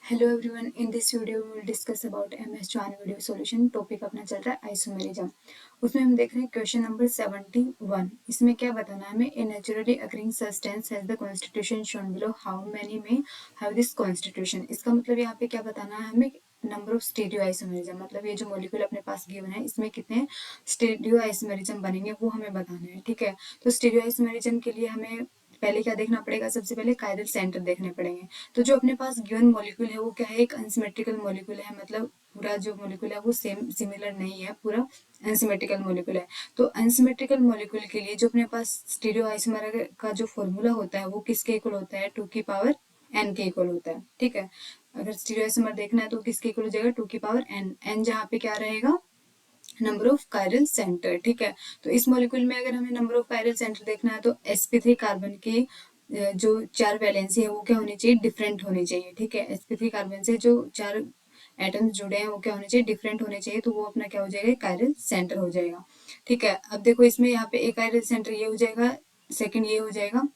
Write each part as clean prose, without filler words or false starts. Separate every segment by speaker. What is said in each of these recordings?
Speaker 1: Hello everyone, in this video we will discuss about MS join video solution. Topic अपना चल रहा है isomerism. उसमें हम देख रहे हैं क्वेश्चन नंबर 71। इसमें क्या बताना है हमें? A naturally occurring substance has the constitution shown below, how many में हैव दिस कॉन्स्टिट्यूशन। इसका मतलब यहाँ पे क्या बताना है हमें? नंबर ऑफ स्टीरियो आइसोमेरिज्म, मतलब ये जो मॉलिक्यूल अपने पास गिवन है इसमें कितने स्टीरियो आइसोमेरिज्म बनेंगे वो हमें बताना है। ठीक है, तो स्टीरियो आइसोमेरिज्म के लिए हमें पहले क्या देखना पड़ेगा? सबसे पहले कायरल सेंटर देखने पड़ेंगे। तो जो अपने पास गिवन मॉलिक्यूल है वो क्या है? एक अनसिमेट्रिकल मॉलिक्यूल है, मतलब पूरा जो मॉलिक्यूल है वो सेम सिमिलर नहीं है, पूरा अनसिमेट्रिकल मॉलिक्यूल है। तो अनसिमेट्रिकल मॉलिक्यूल के लिए जो अपने पास स्टीरियो आइसोमर का जो फॉर्मूला होता है वो किसके इक्वल होता है? 2 की पावर n के इक्वल होता है। ठीक है, अगर स्टीरियो आइसोमर देखना है तो किसके इक्वल हो जाएगा? 2 की पावर n। n जहाँ पे क्या रहेगा? Number of chiral centre. ठीक है, तो इस मॉलिक्यूल में अगर हमें नंबर ऑफ कायरल सेंटर देखना है तो sp3 कार्बन की जो 4 वैलेंसी है वो क्या होनी चाहिए? डिफरेंट होनी चाहिए। ठीक है, sp3 कार्बन से जो 4 एटम्स जुड़े हैं वो क्या होने चाहिए? डिफरेंट होने चाहिए। तो वो अपना क्या हो जाएगा? कायरल सेंटर हो जाएगा। ठीक है, अब देखो इसमें यहाँ पे एक कायरल सेंटर ये हो जाएगा, सेकंड ये हो जाएगा,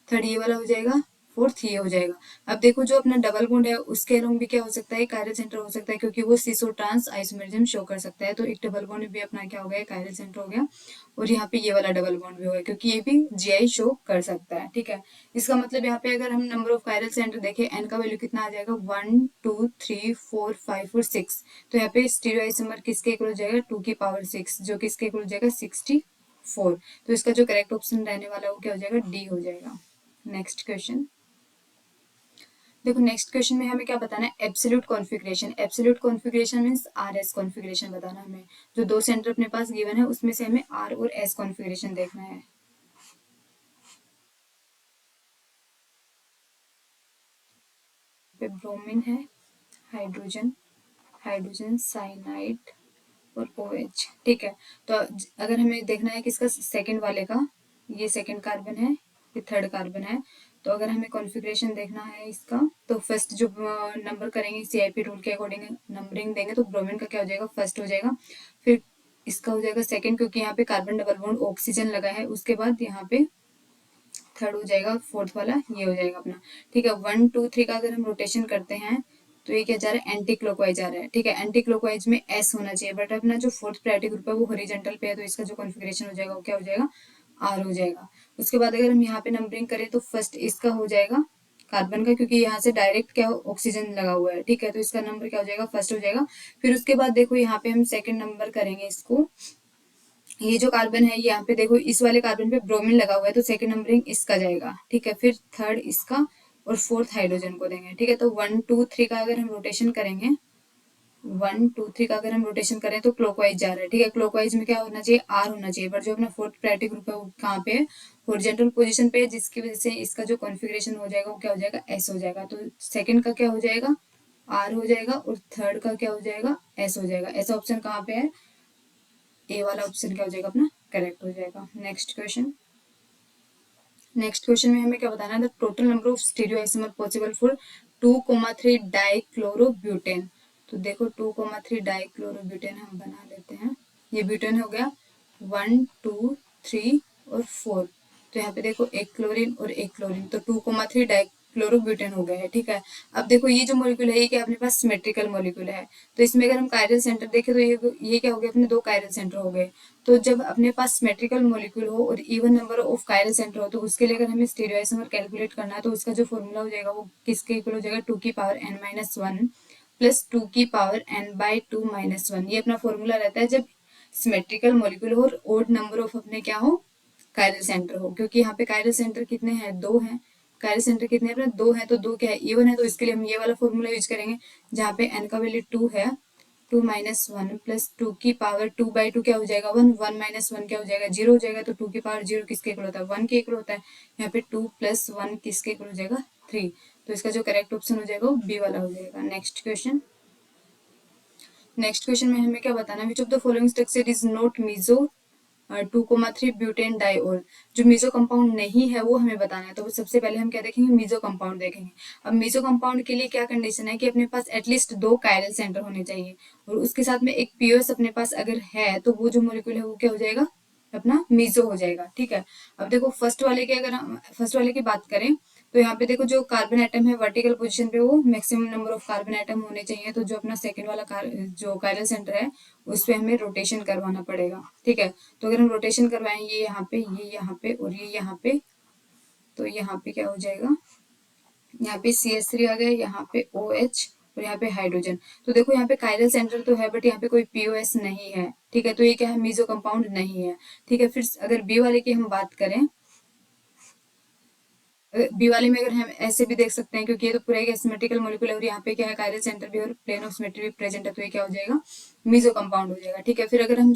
Speaker 1: थर्ड ये वाला हो जाएगा, फोर्थ ये हो जाएगा। अब देखो जो अपना डबल बॉन्ड है उसके अलोंग भी क्या हो सकता है? कायरल सेंटर हो सकता है, क्योंकि वो सिसो ट्रांस आइसोमेरिज्म शो कर सकता है। तो एक डबल बॉन्ड भी अपना क्या हो गया? कायरल सेंटर हो गया। और यहाँ पे ये वाला डबल बॉन्ड भी होगा, क्योंकि ये भी जीआई शो कर सकता है। ठीक है, इसका मतलब यहाँ पे अगर हम नंबर ऑफ कायरल सेंटर देखें, एन का वैल्यू कितना आ जाएगा? 1 2 3 4 5 और 6। तो यहाँ पे स्टीरियो आइसोमर किसके इक्वल हो जाएगा? 2 की पावर 6, जो किसके इक्वल हो जाएगा? 64। तो इसका जो करेक्ट ऑप्शन रहने वाला है वो क्या हो जाएगा? डी हो जाएगा। नेक्स्ट क्वेश्चन देखो, नेक्स्ट क्वेश्चन में हमें क्या बताना है? Absolute configuration. Absolute configuration means R S configuration बताना हमें। जो दो सेंटर अपने पास गिवन है उसमें से हमें आर और एस कॉन्फ़िगरेशन देखना है। पे ब्रोमीन है, हाइड्रोजन, हाइड्रोजन साइनाइड और OH। ठीक है, तो अगर हमें देखना है किसका? सेकंड वाले का। ये सेकंड कार्बन है, ये थर्ड कार्बन है। तो अगर हमें कॉन्फ़िगरेशन देखना है इसका, तो फर्स्ट जो नंबर करेंगे CIP रूल के अकॉर्डिंग नंबरिंग देंगे, तो ब्रोमीन का क्या हो जाएगा? फर्स्ट हो जाएगा। फिर इसका हो जाएगा सेकंड, क्योंकि यहाँ पे कार्बन डबल बॉन्ड ऑक्सीजन लगा है। उसके बाद यहाँ पे थर्ड हो जाएगा, फोर्थ वाला ये हो जाएगा अपना। ठीक है, 1 2 3 का अगर हम रोटेशन करते हैं तो ये क्या जा रहा है? एंटी क्लॉकवाइज जा रहा है। ठीक है, एंटी क्लॉकवाइज में एस होना चाहिए, बट अपना जो फोर्थ प्रायोरिटी ग्रुप है वो हॉरिजॉन्टल पे है, तो इसका जो कॉन्फ़िगरेशन हो जाएगा वो क्या हो जाएगा? आर हो जाएगा। उसके बाद अगर हम यहाँ पे नंबरिंग करें तो फर्स्ट इसका हो जाएगा कार्बन का, क्योंकि यहाँ से डायरेक्ट क्या ऑक्सीजन लगा हुआ है। ठीक है, तो इसका नंबर क्या हो जाएगा? फर्स्ट हो जाएगा। फिर उसके बाद देखो यहाँ पे हम सेकंड नंबर करेंगे इसको। ये जो कार्बन है यहाँ पे देखो, इस वाले कार्बन पे ब्रोमीन लगा हुआ है, तो सेकंड नंबरिंग इसका जाएगा। ठीक है, फिर थर्ड इसका और फोर्थ हाइड्रोजन को देंगे। ठीक है, तो 1 2 3 का अगर हम रोटेशन करेंगे, 1 2 3 का अगर हम रोटेशन करें तो क्लॉकवाइज जा रहा है। ठीक है, क्लॉकवाइज में क्या होना चाहिए? आर होना चाहिए, पर जो अपना फोर्थ प्रायोरिटी ग्रुप है वो कहाँ पे है? हॉरिजॉन्टल पोजीशन पे है, जिसकी वजह से इसका जो कॉन्फ़िगरेशन हो जाएगा वो क्या हो जाएगा? एस हो जाएगा। तो सेकंड का क्या हो जाएगा? आर हो जाएगा, और थर्ड का क्या हो जाएगा? एस हो जाएगा। ऐसा ऑप्शन कहाँ पे है? ए वाला ऑप्शन क्या हो जाएगा? अपना करेक्ट हो जाएगा। Next question. नेक्स्ट क्वेश्चन में हमें क्या बताना है? The total number of stereo isomer possible for 2,3 dichlorobutane. तो देखो 2,3 डाइक्लोरोब्यूटेन हम बना लेते हैं। ये ब्यूटेन हो गया 1 2 3 और 4। तो यहाँ पे देखो एक क्लोरीन और एक क्लोरीन, तो 2,3 डाइक्लोरोब्यूटेन हो गया है। ठीक है, अब देखो ये जो मॉलिक्यूल है ये क्या अपने पास सिमेट्रिकल मॉलिक्यूल है। तो इसमें अगर हम कायरल सेंटर देखें तो ये क्या हो गया? अपने दो कायरल सेंटर हो गए। तो जब अपने पास सिमेट्रिकल मॉलिक्यूल हो और even number of chiral centre हो, तो उसके लिए अगर हमें स्टीरियोआइसोमर कैलकुलेट करना है तो उसका जो फॉर्मूला हो जाएगा वो किसके इक्वल हो जाएगा? 2 की पावर n-1 प्लस 2 की पावर n/2 - 1। ये अपना फॉर्मूला रहता है जब सिमेट्रिकल मॉलिक्यूल हो और ओड नंबर ऑफ अपने क्या हो? कायरल सेंटर हो। क्योंकि यहाँ पे कायरल सेंटर कितने हैं? 2 हैं। कायरल सेंटर कितने हैं अपने? 2 है, तो 2 क्या है? इवन है, तो इसके लिए हम ये वाला फॉर्मूला यूज करेंगे जहाँ पे n का वैल्यू 2 है। 2 - 1 प्लस 2 की पावर 2/2 क्या हो जाएगा? 1 1 - 1 क्या हो जाएगा? 0 हो जाएगा। तो 2 की पावर 0 किसके इक्वल होता है? 1 के इक्वल होता है। यहाँ पे 2 + 1 किसके इक्वल हो जाएगा? 3। तो इसका जो करेक्ट ऑप्शन हो जाएगा वो बी वाला हो जाएगा। Next question. नेक्स्ट क्वेश्चन में हमें क्या बताना है? Which of the following structure is not meso 2,3 butane diol. जो मीजो कंपाउंड नहीं है वो हमें बताना है। तो सबसे पहले हम क्या देखेंगे? मीजो कंपाउंड देखेंगे। अब मीजो कंपाउंड के लिए क्या कंडीशन है कि अपने पास एटलीस्ट 2 कायरल सेंटर होने चाहिए, और उसके साथ में एक पीओएस अपने पास अगर है तो वो जो मॉलिक्यूल है वो क्या हो जाएगा? अपना मीजो हो जाएगा। ठीक है, अब देखो फर्स्ट वाले की अगर हम फर्स्ट वाले की बात करें तो यहाँ पे देखो जो कार्बन एटम है वर्टिकल पोजीशन पे वो maximum number of carbon atom होने चाहिए, तो जो अपना सेकंड वाला जो कायरल सेंटर है उस पे हमें रोटेशन करवाना पड़ेगा। ठीक है, तो अगर हम रोटेशन करवाएं ये यहाँ पे, ये यहाँ पे और ये यहाँ पे, तो यहाँ पे क्या हो जाएगा, यहाँ पे CH3 आ गया, यहाँ पे OH और यहाँ पे हाइड्रोजन। तो देखो यहाँ पे कायरल सेंटर तो है बट यहाँ पे कोई POS नहीं है। ठीक है, तो ये क्या है, मीजो कंपाउंड नहीं है। ठीक है, फिर अगर बी वाले की हम बात करें, बी वाले में अगर हम ऐसे भी देख सकते हैं, क्योंकि ये तो पूरा एक एसिमेट्रिकल मॉलिक्यूल है और यहाँ पे क्या है, कायरल सेंटर भी और प्लेन ऑफ सिमेट्री भी प्रेजेंट है, तो ये क्या हो जाएगा, मीजो कंपाउंड हो जाएगा। ठीक है, फिर अगर हम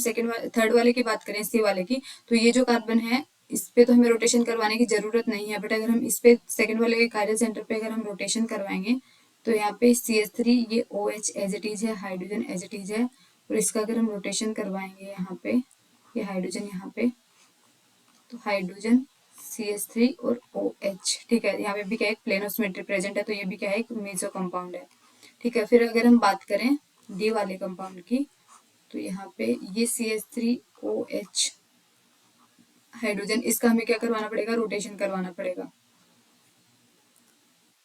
Speaker 1: थर्ड वाले की बात करें, सी वाले की, तो ये जो कार्बन है इस पे तो हमें रोटेशन करवाने की जरूरत नहीं है, बट अगर हम इस पे सेकंड वाले के कायरल सेंटर पे अगर हम रोटेशन करवाएंगे तो यहाँ पे CH3 ये OH एज इट इज है, हाइड्रोजन एज इट इज है, और इसका अगर हम रोटेशन करवाएंगे यहाँ पे, ये हाइड्रोजन यहाँ पे, तो हाइड्रोजन CH3 और OH। ठीक है, यहाँ पे भी क्या है, प्लेन ऑफ सिमेट्री प्रेजेंट है, तो ये भी क्या है, एक मेसो कंपाउंड है। ठीक है, फिर अगर हम बात करें डी वाले कंपाउंड की, तो यहाँ पे ये CH3OH हाइड्रोजन, इसका हमें क्या करवाना पड़ेगा, रोटेशन करवाना पड़ेगा।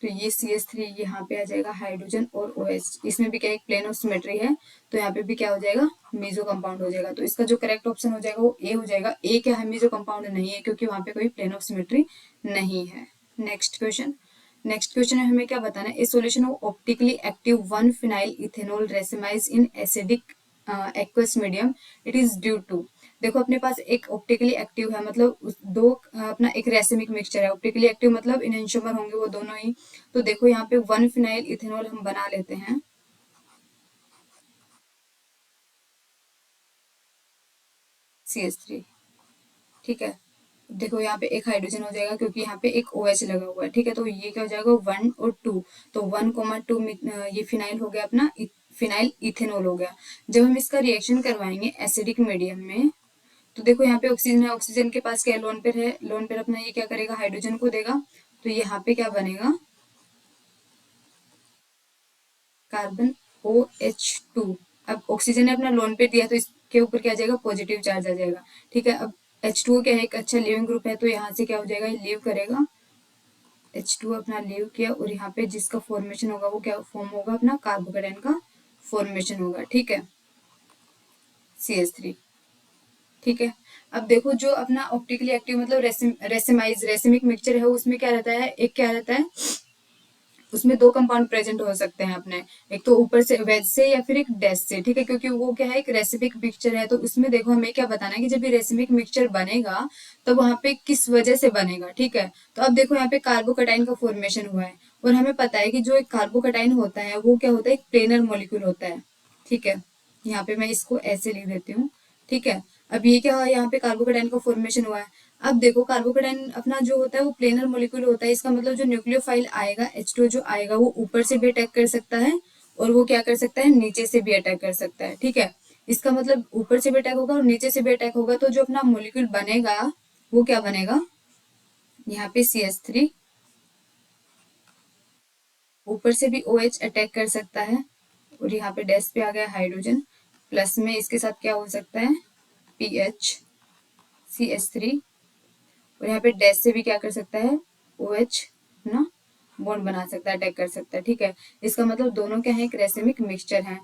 Speaker 1: तो ये CH3 यहाँ पे आ जाएगा, हाइड्रोजन और OH, इसमें भी क्या एक प्लेन ऑफ सिमेट्री है, तो यहाँ पे भी क्या हो जाएगा, मीजो कंपाउंड हो जाएगा। तो इसका जो करेक्ट ऑप्शन हो जाएगा वो ए हो जाएगा। ए क्या है, मीजो कंपाउंड नहीं है, क्योंकि वहां पे कोई प्लेन ऑफ सिमेट्री नहीं है। नेक्स्ट क्वेश्चन, नेक्स्ट क्वेश्चन में हमें क्या बताना है, a solution of optically active 1 phenyl ethanol racemise in acidic aqueous medium, it is due to. देखो अपने पास एक ऑप्टिकली एक्टिव है, मतलब दो अपना एक रेसिमिक मिक्सचर है। ऑप्टिकली एक्टिव मतलब इनहेंसोमर होंगे वो दोनों ही। तो देखो यहाँ पे 1 फिनाइल इथेनॉल हम बना लेते हैं, CH3। ठीक है, देखो यहाँ पे एक हाइड्रोजन हो जाएगा क्योंकि यहाँ पे एक OH लगा हुआ है। ठीक है, तो ये क्या हो जाएगा, 1 और 2, तो 1,2 ये फिनाइल हो गया अपना, फिनाइल इथेनॉल हो गया। जब हम इसका रिएक्शन करवाएंगे एसिडिक मीडियम में, तो देखो यहाँ पे ऑक्सीजन है, ऑक्सीजन के पास क्या लोन पेयर है, लोन पेयर अपना ये क्या करेगा, हाइड्रोजन को देगा, तो यहाँ पे क्या बनेगा, कार्बन OH2। अब ऑक्सीजन ने अपना लोन पेयर दिया तो इसके ऊपर क्या आ जाएगा, पॉजिटिव चार्ज आ जाएगा। ठीक है, अब H2 क्या है, एक अच्छा लिविंग ग्रुप है, तो यहाँ से क्या हो जाएगा, लीव करेगा, H2 अपना लीव किया, और यहाँ पे जिसका फॉर्मेशन होगा वो क्या फॉर्म होगा, अपना कार्बोकेटाइन का फॉर्मेशन होगा। ठीक है, CH3। ठीक है, अब देखो जो अपना ऑप्टिकली एक्टिव मतलब रेसिमिक मिक्सचर है, उसमें क्या रहता है, एक क्या रहता है, उसमें दो कंपाउंड प्रेजेंट हो सकते हैं अपने, एक तो ऊपर से वेज से या फिर एक डैश से। ठीक है, क्योंकि वो क्या है, एक रेसिमिक मिक्सचर है, तो उसमें देखो हमें क्या बताना है कि जब ये रेसिमिक मिक्सचर बनेगा तो वहां पे किस वजह से बनेगा। ठीक है, तो अब देखो यहाँ पे कार्बोकेटाइन का फॉर्मेशन हुआ है, और हमें पता है कि जो एक कार्बोकेटाइन होता है वो क्या होता है, एक प्लेनर मॉलिक्यूल होता है। ठीक है, यहाँ पे मैं इसको ऐसे लिख देती हूँ। ठीक है, अब ये क्या हुआ, यहाँ पे कार्बोकेटाइन का फॉर्मेशन हुआ है। अब देखो कार्बोकेटाइन अपना जो होता है वो प्लेनर मॉलिक्यूल होता है, इसका मतलब जो न्यूक्लियोफाइल आएगा, H2 जो आएगा वो ऊपर से भी अटैक कर सकता है, और वो क्या कर सकता है, नीचे से भी अटैक कर सकता है। ठीक है, इसका मतलब ऊपर से भी अटैक होगा और नीचे से भी अटैक होगा, तो जो अपना मॉलिक्यूल बनेगा वो क्या बनेगा, यहाँ पे CH3, ऊपर से भी OH अटैक कर सकता है, और यहाँ पे डैश पे आ गया हाइड्रोजन, प्लस में इसके साथ क्या हो सकता है, PH CH3, और यहाँ पे डैश से भी क्या कर सकता है, OH ना बॉन्ड बना सकता है, अटैक कर सकता है। ठीक है, इसका मतलब दोनों क्या है, एक रेसिमिक मिक्सचर है।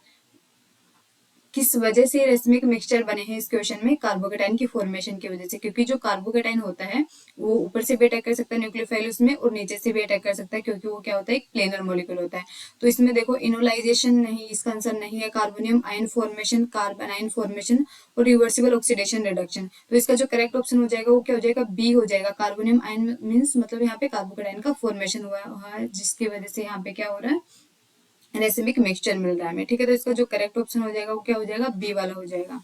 Speaker 1: किस वजह से रेसमिक मिक्सचर बने हैं इस क्वेश्चन में, कार्बोकेटाइन की फॉर्मेशन की वजह से, क्योंकि जो कार्बोकेटाइन होता है वो ऊपर से भी अटैक कर सकता है न्यूक्लियोफाइल उसमें, और नीचे से भी अटैक कर सकता है, क्योंकि वो क्या होता है, एक प्लेनर मॉलिक्यूल होता है। तो इसमें देखो इनोलाइजेशन नहीं, इसका आंसर नहीं है, carbonium ion formation, carbon ion formation और रिवर्सिबल ऑक्सीडेशन रिडक्शन। तो इसका जो करेक्ट ऑप्शन हो जाएगा वो क्या हो जाएगा, बी हो जाएगा। कार्बोनियम आयन मीन्स मतलब यहाँ पे कार्बोकेटाइन का फॉर्मेशन हुआ है, जिसकी वजह से यहाँ पे क्या हो रहा है, रेसिमिक मिक्सचर मिल रहा है हमें। ठीक है, तो इसका जो करेक्ट ऑप्शन हो जाएगा वो क्या हो जाएगा, बी वाला हो जाएगा।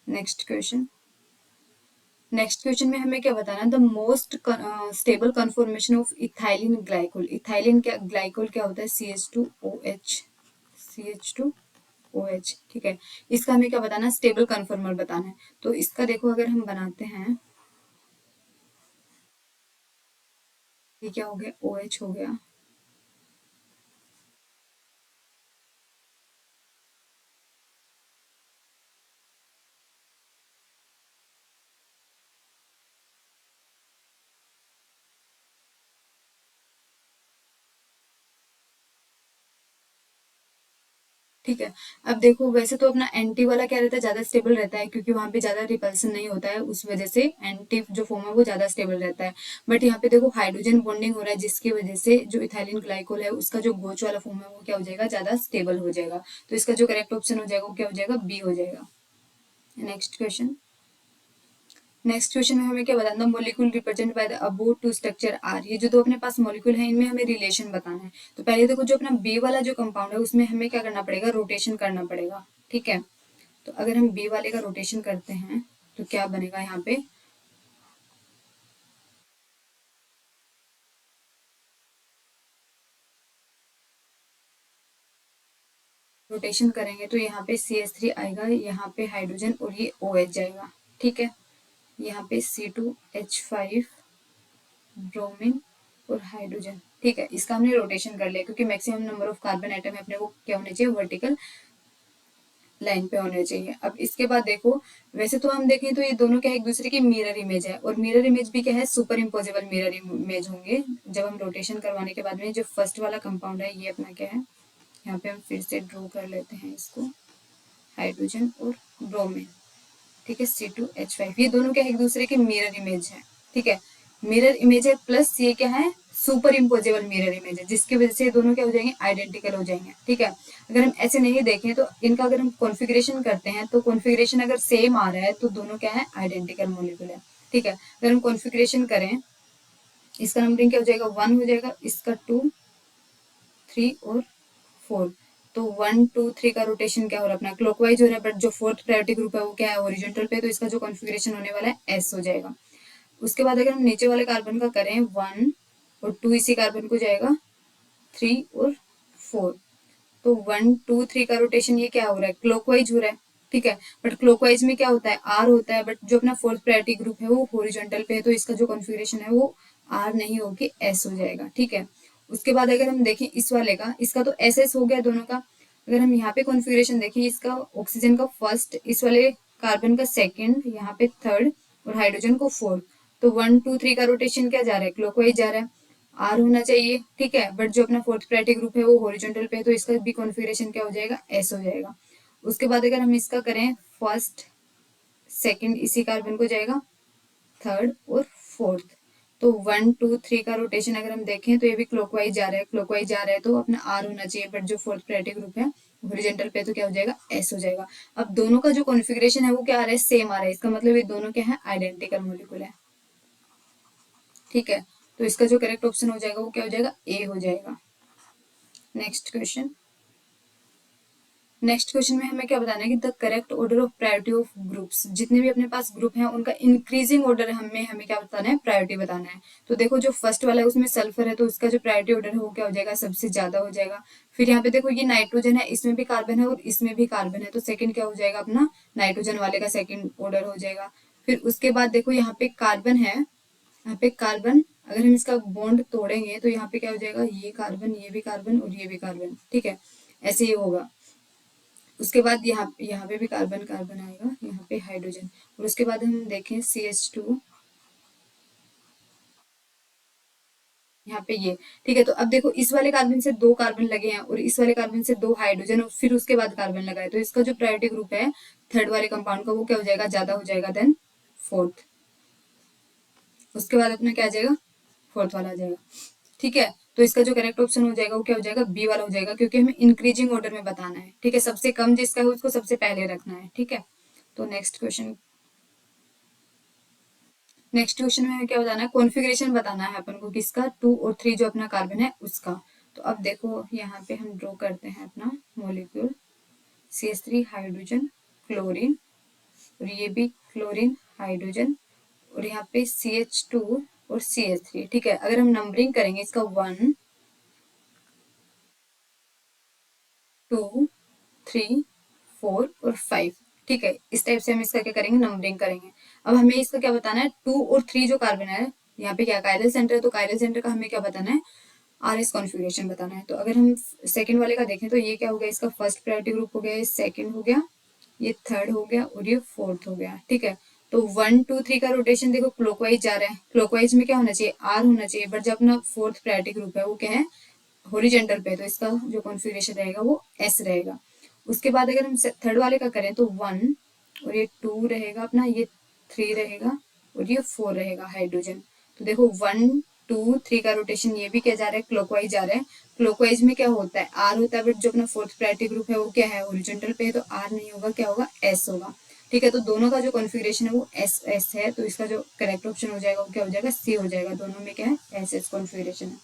Speaker 1: नेक्स्ट क्वेश्चन, नेक्स्ट क्वेश्चन में हमें क्या बताना है, the most stable conformation of ethylene glycol. Ethylene क्या, ग्लाइकोल क्या होता है, CH2OH, CH2OH। ठीक है, इसका हमें क्या बताना है, स्टेबल कन्फॉर्मर बताना है। तो इसका देखो अगर हम बनाते हैं, ये क्या हो गया, OH हो गया, ठीक है। अब देखो वैसे तो अपना एंटी वाला क्या रहता है, ज्यादा स्टेबल रहता है, क्योंकि वहां पे ज्यादा रिपल्सन नहीं होता है, उस वजह से एंटी जो फॉर्म है वो ज्यादा स्टेबल रहता है। बट यहाँ पे देखो हाइड्रोजन बॉन्डिंग हो रहा है, जिसकी वजह से जो इथाइलिन ग्लाइकोल है उसका जो गोच वाला फॉर्म है वो क्या हो जाएगा, ज्यादा स्टेबल हो जाएगा। तो इसका जो करेक्ट ऑप्शन हो जाएगा वो क्या हो जाएगा, बी हो जाएगा। Next question. नेक्स्ट क्वेश्चन में हमें क्या बताना, molecule represent by the above two structure are. ये जो दो अपने पास मॉलिक्यूल है इनमें हमें रिलेशन बताना है। तो पहले देखो जो अपना बी वाला जो कंपाउंड है उसमें हमें क्या करना पड़ेगा, रोटेशन करना पड़ेगा। ठीक है। तो अगर हम बी वाले का रोटेशन करते हैं तो क्या बनेगा, यहाँ पे रोटेशन करेंगे तो यहाँ पे CH3 आएगा, यहाँ पे हाइड्रोजन और ये OH जाएगा। ठीक है। यहाँ पे C2H5 ब्रोमीन और हाइड्रोजन। ठीक है, इसका हमने रोटेशन कर लिया, क्योंकि maximum number of carbon atom है अपने को क्या होने चाहिए, वर्टिकल लाइन पे होने चाहिए। अब इसके बाद देखो, वैसे तो हम देखें तो ये दोनों क्या है, एक दूसरे की मिरर इमेज है, और मिरर इमेज भी क्या है, सुपर इम्पोजेबल मिरर इमेज होंगे जब हम रोटेशन करवाने के बाद में। जो फर्स्ट वाला कंपाउंड है ये अपना क्या है, यहाँ पे हम फिर से ड्रॉ कर लेते हैं इसको, हाइड्रोजन और ब्रोमीन। ठीक है, C2H5, ये दोनों क्या है, एक दूसरे के मिरर इमेज है। ठीक है, मिरर इमेज है, प्लस ये क्या है, सुपर इम्पोजेबल मिरर इमेज है, जिसकी वजह से ये दोनों क्या हो जाएंगे, आइडेंटिकल हो जाएंगे। ठीक है। अगर हम ऐसे नहीं देखें तो इनका अगर हम कॉन्फ़िगरेशन करते हैं तो कॉन्फ़िगरेशन अगर सेम आ रहा है तो दोनों क्या है, आइडेंटिकल मॉलिक्यूल है। ठीक है। अगर हम कॉन्फ़िगरेशन करें, इसका नंबरिंग क्या हो जाएगा, 1 हो जाएगा, इसका 2, 3 और 4। तो 1 2 3 का रोटेशन क्या हो रहा है, अपना क्लॉकवाइज हो रहा है, बट जो फोर्थ प्रायोरिटी ग्रुप है वो क्या है, हॉरिजॉन्टल पे, तो इसका जो कॉन्फ़िगरेशन होने वाला है S हो जाएगा। उसके बाद अगर हम नीचे वाले कार्बन का करें, 1 और 2 इसी कार्बन को जाएगा, 3 और 4। तो 1 2 3 का रोटेशन ये क्या हो रहा है, क्लॉकवाइज हो रहा है। ठीक है। बट क्लॉकवाइज में क्या होता है, आर होता है, बट जो अपना फोर्थ प्रायोरिटी ग्रुप है वो हॉरिजॉन्टल पे है, तो इसका जो कॉन्फ़िगरेशन है वो आर नहीं होके एस हो जाएगा। ठीक है। उसके बाद अगर हम देखें इस वाले का, इसका तो एस एस हो गया दोनों का। अगर हम यहाँ पे कॉन्फ़िगरेशन देखें, इसका ऑक्सीजन का फर्स्ट, इस वाले कार्बन का सेकेंड, यहाँ पे थर्ड और हाइड्रोजन को फोर्थ। तो 1 2 3 का रोटेशन क्या जा रहा है, क्लॉकवाइज जा रहा है, आर होना चाहिए। ठीक है। बट जो अपना फोर्थ प्रायोरिटी ग्रुप है वो हॉरिजॉन्टल पे है, तो इसका भी कॉन्फ़िगरेशन क्या हो जाएगा, एस हो जाएगा। उसके बाद अगर हम इसका करें, फर्स्ट सेकंड इसी कार्बन को जाएगा, थर्ड और फोर्थ। तो 1 2 3 का रोटेशन अगर हम देखें तो ये भी क्लॉकवाइज जा रहा है, क्लॉकवाइज जा रहा है, तो अपना आर होना चाहिए, बट जो फोर्थ प्रायोरिटी ग्रुप है हॉरिजॉन्टल पे, तो क्या हो जाएगा, एस हो जाएगा। अब दोनों का जो कॉन्फ़िगरेशन है वो क्या आ रहा है, सेम आ रहा है, इसका मतलब ये दोनों क्या है, आइडेंटिकल मॉलिक्यूल है। ठीक है। तो इसका जो करेक्ट ऑप्शन हो जाएगा वो क्या हो जाएगा, ए हो जाएगा। Next question. नेक्स्ट क्वेश्चन में हमें क्या बताना है कि the correct order of priority of groups, जितने भी अपने पास ग्रुप हैं उनका इंक्रीजिंग ऑर्डर हमें हमें क्या बताना है, प्रायोरिटी बताना है। तो देखो जो फर्स्ट वाला है उसमें सल्फर है, तो उसका जो प्रायोरिटी ऑर्डर है वो क्या हो जाएगा, सबसे ज्यादा हो जाएगा। फिर यहाँ पे देखो ये नाइट्रोजन है, इसमें भी कार्बन है और इसमें भी कार्बन है, तो सेकंड क्या हो जाएगा, अपना नाइट्रोजन वाले का सेकंड ऑर्डर हो जाएगा। फिर उसके बाद देखो यहाँ पे कार्बन है, यहाँ पे कार्बन, अगर हम इसका बॉन्ड तोड़ेंगे तो यहाँ पे क्या हो जाएगा, ये कार्बन, ये भी कार्बन और ये भी कार्बन। ठीक है, ऐसे ही होगा। उसके बाद यहाँ यहाँ पे भी कार्बन कार्बन आएगा, यहाँ पे हाइड्रोजन, और उसके बाद हम देखें CH2, यहाँ पे ये। ठीक है। तो अब देखो इस वाले कार्बन से दो कार्बन लगे हैं और इस वाले कार्बन से दो हाइड्रोजन और फिर उसके बाद कार्बन लगा है, तो इसका जो प्रायोरिटी ग्रुप है थर्ड वाले कंपाउंड का वो क्या हो जाएगा, ज्यादा हो जाएगा देन फोर्थ। उसके बाद अपना क्या आ जाएगा, फोर्थ वाला आ जाएगा। ठीक है। तो इसका जो करेक्ट ऑप्शन हो जाएगा वो क्या हो जाएगा, बी वाला हो जाएगा, क्योंकि हमें इंक्रीजिंग ऑर्डर में बताना है। ठीक है, सबसे कम जिसका है उसको सबसे पहले रखना है। ठीक है। तो नेक्स्ट क्वेश्चन। नेक्स्ट क्वेश्चन में क्या बताना है, कॉन्फ़िगरेशन बताना है अपन को, किसका, 2 और 3 जो अपना कार्बन है उसका। तो अब देखो यहाँ पे हम ड्रॉ करते हैं अपना मॉलिक्यूल, CH3 हाइड्रोजन क्लोरीन, और ये भी क्लोरीन हाइड्रोजन, और यहाँ पे CH2 और CH3। ठीक है। अगर हम नंबरिंग करेंगे इसका 1 2 3 4 और 5। ठीक है, इस टाइप से हम इसका क्या करेंगे, नंबरिंग करेंगे। अब हमें इसका क्या बताना है, 2 और 3 जो कार्बन है, यहाँ पे क्या कायरल सेंटर है, तो कायरल सेंटर का हमें क्या बताना है, RS कॉन्फ़िगरेशन बताना है। तो अगर हम सेकंड वाले का देखें तो ये क्या हो गया, इसका फर्स्ट प्रायोरिटी ग्रुप हो गया, ये सेकंड हो गया, ये थर्ड हो गया और ये फोर्थ हो गया। ठीक है। तो 1 2 3 का रोटेशन देखो क्लॉकवाइज जा रहा है, क्लॉकवाइज में क्या होना चाहिए, आर होना चाहिए, बट जब अपना फोर्थ प्रायोरिटी ग्रुप है वो क्या है, हॉरिजॉन्टल पे, तो इसका जो कॉन्फ़िगरेशन रहेगा वो एस रहेगा। उसके बाद अगर हम थर्ड वाले का करें तो 1 और ये 2 रहेगा अपना, ये 3 रहेगा और ये 4 रहेगा हाइड्रोजन। तो देखो 1 2 3 का रोटेशन ये भी क्या जा रहा है, क्लॉकवाइज जा रहा है। क्लॉकवाइज में क्या होता है, आर होता है, बट जो अपना फोर्थ प्रायोरिटी ग्रुप है वो क्या है, हॉरिजॉन्टल पे है, तो आर नहीं होगा, क्या होगा, एस होगा। ठीक है, तो दोनों का जो कॉन्फ़िगरेशन है वो एस एस है, तो इसका जो करेक्ट ऑप्शन हो जाएगा वो क्या हो जाएगा, सी हो जाएगा। दोनों में क्या है, एस एस कॉन्फ़िगरेशन है।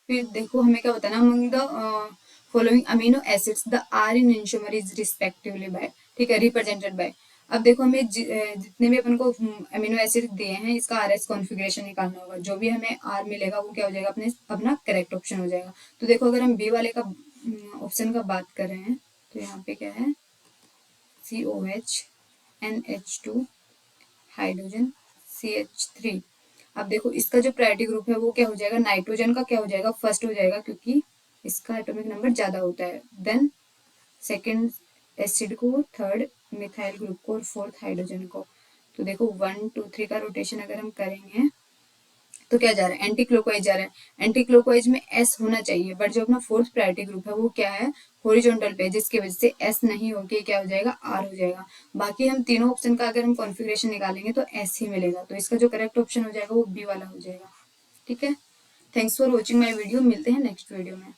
Speaker 1: फिर देखो हमें क्या बताना, among the following amino acids the R in enantiomer is respectively by, ठीक है, रिप्रेजेंटेड बाय। अब देखो हमें जितने भी अपन को अमीनो एसिड दिए हैं, इसका आर एस कॉन्फ़िगरेशन निकालना होगा। जो भी हमें आर मिलेगा वो क्या हो जाएगा, अपने अपना करेक्ट ऑप्शन हो जाएगा। तो देखो अगर हम बी वाले का ऑप्शन का बात कर रहे हैं, तो यहाँ पे क्या है, COH NH2 हाइड्रोजन CH3। अब देखो इसका जो प्रायोरिटी ग्रुप है वो क्या हो जाएगा, नाइट्रोजन का क्या हो जाएगा, फर्स्ट हो जाएगा, क्योंकि इसका एटॉमिक नंबर ज्यादा होता है। देन सेकंड एसिड को, थर्ड मिथाइल ग्रुप को और फोर्थ हाइड्रोजन को। तो देखो 1 2 3 का रोटेशन अगर हम करेंगे तो क्या जा रहा है, एंटी क्लोकवाइज जा रहा है। एंटी क्लोकवाइज में एस होना चाहिए, बट जो अपना फोर्थ प्रायोरिटी ग्रुप है वो क्या है, हॉरिजॉन्टल पे, जिसकी वजह से एस नहीं होके क्या हो जाएगा, आर हो जाएगा। बाकी हम तीनों ऑप्शन का अगर हम कॉन्फ़िगरेशन निकालेंगे तो एस ही मिलेगा, तो इसका जो करेक्ट ऑप्शन हो जाएगा वो बी वाला हो जाएगा। ठीक है, thanks for watching my video, मिलते हैं नेक्स्ट वीडियो में।